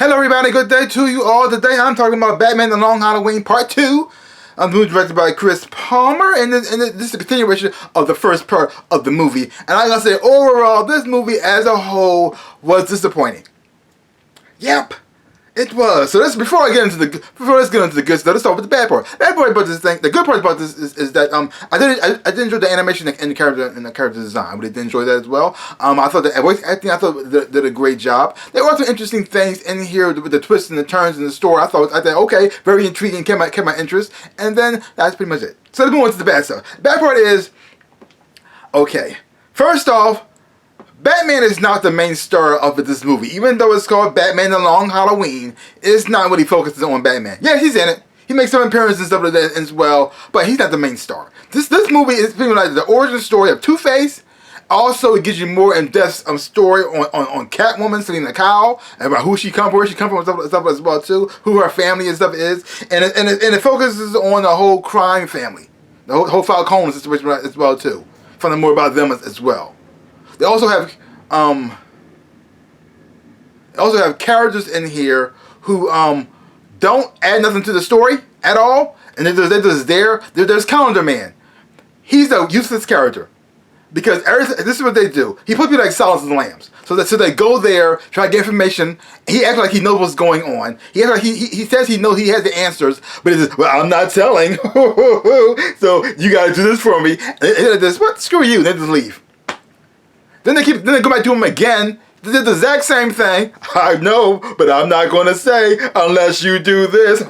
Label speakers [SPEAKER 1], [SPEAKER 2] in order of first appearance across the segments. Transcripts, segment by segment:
[SPEAKER 1] Hello everybody, good day to you all. Today I'm talking about Batman The Long Halloween Part 2. The movie directed by Chris Palmer, and this is a continuation of the first part of the movie. And I gotta say, overall, this movie as a whole was disappointing. Yep, it was. So let's get into the good stuff. Let's start with the bad part. Bad part about this thing, the good part about this is that I did enjoy the animation and the character design. I really did enjoy that as well. I thought the voice acting did a great job. There were some interesting things in here with the twists and the turns in the story. I thought okay, very intriguing, kept my interest. And then that's pretty much it. So let's move on to the bad stuff. The bad part is, okay, first off, Batman is not the main star of this movie. Even though it's called Batman The Long Halloween, it's not what he focuses on Batman. Yeah, he's in it. He makes some appearances and stuff like that as well, but he's not the main star. This movie is pretty much like the origin story of Two-Face. Also, it gives you more in-depth story on Catwoman, Selena Kyle, and about who she come from, where she come from, and stuff as well too, who her family and stuff is, and it focuses on the whole crime family, the whole Falcone situation as well too. Find out more about them as well. They also have characters in here who don't add nothing to the story at all, and they're just there. There's Calendar Man. He's a useless character because this is what they do. He puts people like Silence of the Lambs. So they go there, try to get information. He acts like he knows what's going on. He acts like he says he knows he has the answers, but he says, "Well, I'm not telling." So you got to do this for me. And they just, what? Screw you. And they just leave. Then they go back to him again. They did the exact same thing. I know, but I'm not going to say unless you do this.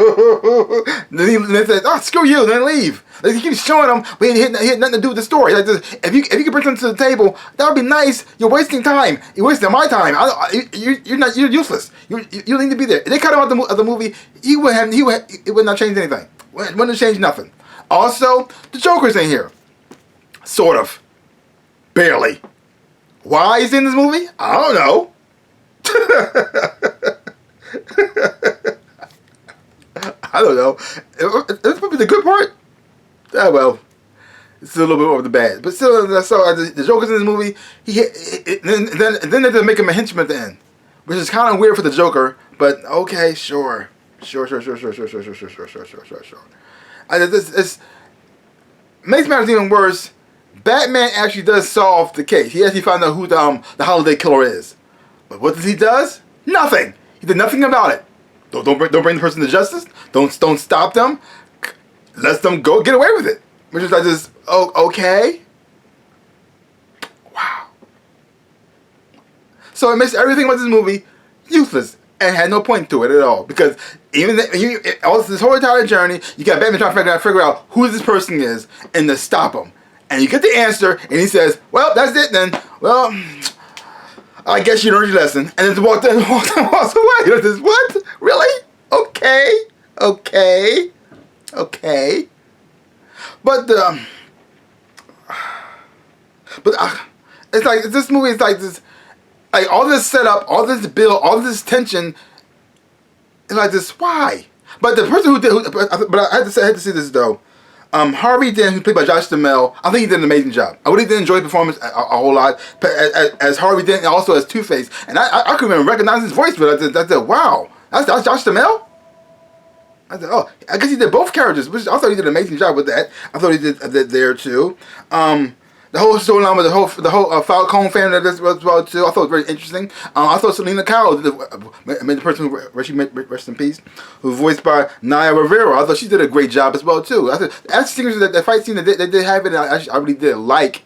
[SPEAKER 1] Then they say, "Oh, screw you," and then leave. Like, he keeps showing them, but he had nothing to do with the story. Like this, if you could bring something to the table, that would be nice. You're wasting time. You're wasting my time. You're useless. You need to be there. If they cut him out of the movie, it would not change anything. It wouldn't change nothing. Also, the Joker's in here. Sort of. Barely. Why he's in this movie? I don't know. I don't know. It's probably the good part. Well, it's a little bit over the bad, but still, the Joker's in this movie. Then they just make him a henchman at the end, which is kind of weird for the Joker. But okay, sure. This makes matters even worse. Batman actually does solve the case. He actually found out who the holiday killer is. But what does he does? Nothing. He did nothing about it. Don't bring the person to justice. Don't stop them. Let them go get away with it. Which is like this. Oh, okay. Wow. So it makes everything about this movie useless and had no point to it at all, because even this whole entire journey, you got Batman trying to figure out who this person is and to stop him. And you get the answer, and he says, "Well, that's it then. Well, I guess you learned your lesson." And then walks away. You're just, what? Really? Okay. But it's like this movie is like this, like all this setup, all this build, all this tension. It's like this. Why? But the person who did, but I had to say this though. Harvey Dent, who's played by Josh Duhamel, I think he did an amazing job. I really did enjoy his performance a whole lot as Harvey Dent, and also as Two-Face. And I couldn't even recognize his voice, but I said, wow, that's Josh Duhamel? I said, oh, I guess he did both characters, which I thought he did an amazing job with that. I thought he did there too. The whole storyline with the whole Falcone family as well too. I thought it was very interesting. I thought Selena Kyle, the person who rest in peace, who was voiced by Naya Rivera. I thought she did a great job as well too. I thought that fight scene that they did have it, I really did like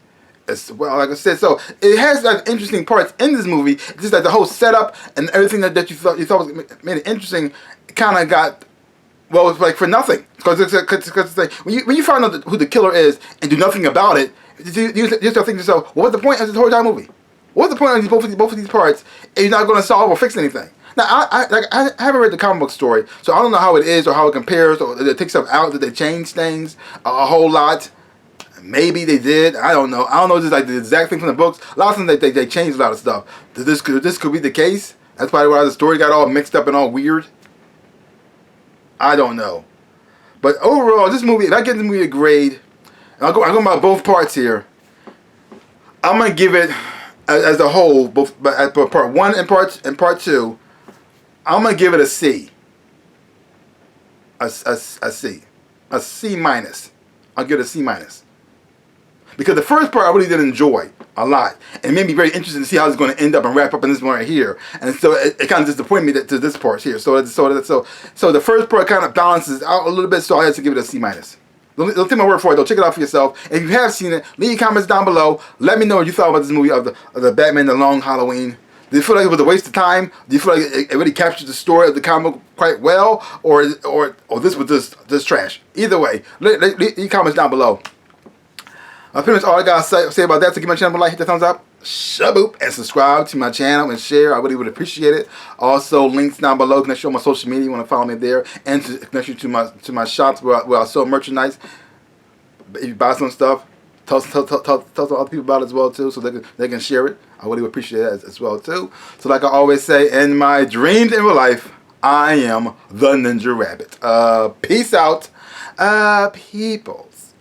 [SPEAKER 1] as well. Like I said, so it has like interesting parts in this movie. It's just like the whole setup and everything that you thought made it interesting, kind of got. Well, it's like for nothing. Because like, when you find out who the killer is and do nothing about it, you start thinking to yourself, well, what's the point of this whole entire movie? What's the point of both of these parts if you're not going to solve or fix anything? Now, I haven't read the comic book story, so I don't know how it is or how it compares, or did they take stuff out, did they change things a whole lot? Maybe they did. I don't know. Just like the exact thing from the books. A lot of times they changed a lot of stuff. This could be the case. That's probably why the story got all mixed up and all weird. I don't know. But overall, this movie, if I give this movie a grade, I'm going by both parts here. I'm gonna give it as a whole, both part 1 and part 2. I'm gonna give it a C. A C. A C minus. I'll give it a C minus. Because the first part I really did enjoy a lot. And it made me very interested to see how it's going to end up and wrap up in this one right here. And so it kind of disappointed me to this part here. So the first part kind of balances out a little bit, so I had to give it a C minus. Don't take my word for it though. Check it out for yourself. If you have seen it, leave your comments down below. Let me know what you thought about this movie of the Batman: The Long Halloween. Do you feel like it was a waste of time? Do you feel like it really captured the story of the comic book quite well, or this was just trash? Either way, leave your comments down below. Pretty much all I gotta say about that. So give my channel a like, hit the thumbs up, shaboop, and subscribe to my channel and share. I really would appreciate it. Also, links down below. Connect you on my social media. You want to follow me there, and to connect you to my shops where I sell merchandise. If you buy some stuff, tell some other people about it as well too, so they can share it. I really would appreciate that as well too. So like I always say, in my dreams in real life, I am the Ninja Rabbit. Peace out, peoples.